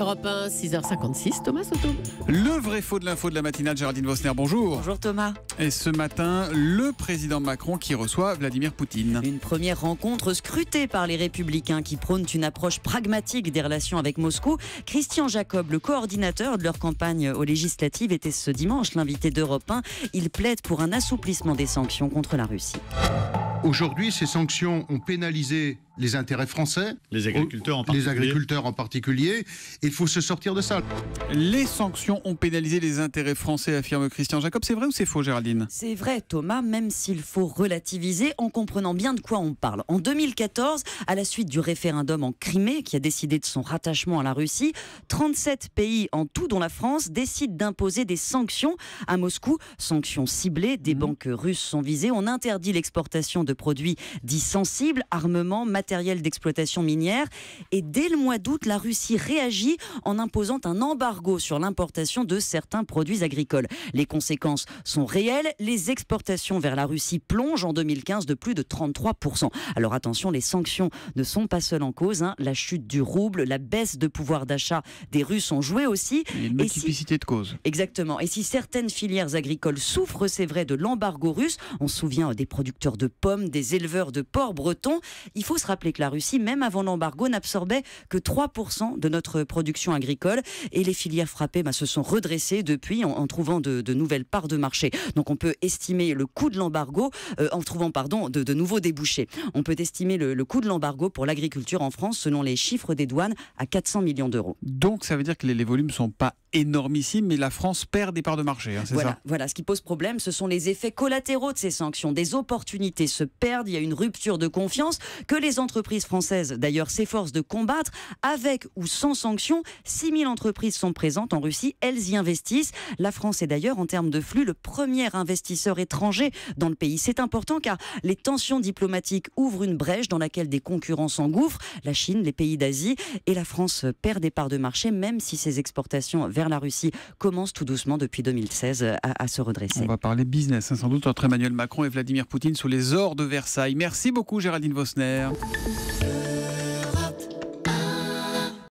Europe 1, 6h56, Thomas Soto. Le vrai faux de l'info de la matinale, Géraldine Vosner, bonjour. Bonjour Thomas. Et ce matin, le président Macron qui reçoit Vladimir Poutine. Une première rencontre scrutée par les Républicains qui prônent une approche pragmatique des relations avec Moscou. Christian Jacob, le coordinateur de leur campagne aux législatives, était ce dimanche l'invité d'Europe 1. Il plaide pour un assouplissement des sanctions contre la Russie. Aujourd'hui, ces sanctions ont pénalisé les intérêts français, les agriculteurs en particulier. Il faut se sortir de ça. Les sanctions ont pénalisé les intérêts français, affirme Christian Jacob. C'est vrai ou c'est faux, Géraldine ? C'est vrai, Thomas, même s'il faut relativiser en comprenant bien de quoi on parle. En 2014, à la suite du référendum en Crimée, qui a décidé de son rattachement à la Russie, 37 pays en tout, dont la France, décident d'imposer des sanctions à Moscou. Sanctions ciblées, des banques russes sont visées. On interdit l'exportation de produits dits sensibles, armements, matériel d'exploitation minière. Et dès le mois d'août, la Russie réagit en imposant un embargo sur l'importation de certains produits agricoles. Les conséquences sont réelles. Les exportations vers la Russie plongent en 2015 de plus de 33%. Alors attention, les sanctions ne sont pas seules en cause. La chute du rouble, la baisse de pouvoir d'achat des Russes ont joué aussi. Il y a une multiplicité de causes. Exactement. Et si certaines filières agricoles souffrent, c'est vrai, de l'embargo russe, on se souvient des producteurs de pommes, des éleveurs de porcs bretons, il faut se rappeler que la Russie, même avant l'embargo, n'absorbait que 3% de notre production agricole. Et les filières frappées se sont redressées depuis en trouvant de nouvelles parts de marché. Donc on peut estimer le coût de l'embargo en trouvant de nouveaux débouchés. On peut estimer le coût de l'embargo pour l'agriculture en France, selon les chiffres des douanes, à 400 millions d'euros. Donc ça veut dire que les volumes ne sont pas énormissimes, mais la France perd des parts de marché, c'est ça ? Voilà, ce qui pose problème, ce sont les effets collatéraux de ces sanctions. Des opportunités se perdent, il y a une rupture de confiance que les entreprises françaises, d'ailleurs, s'efforcent de combattre. Avec ou sans sanctions, 6000 entreprises sont présentes en Russie, elles y investissent. La France est d'ailleurs, en termes de flux, le premier investisseur étranger dans le pays. C'est important car les tensions diplomatiques ouvrent une brèche dans laquelle des concurrents s'engouffrent, la Chine, les pays d'Asie, et la France perd des parts de marché, même si ses exportations vers la Russie commencent tout doucement depuis 2016 à se redresser. On va parler business, sans doute, entre Emmanuel Macron et Vladimir Poutine sous les ors de Versailles. Merci beaucoup, Géraldine Vosner.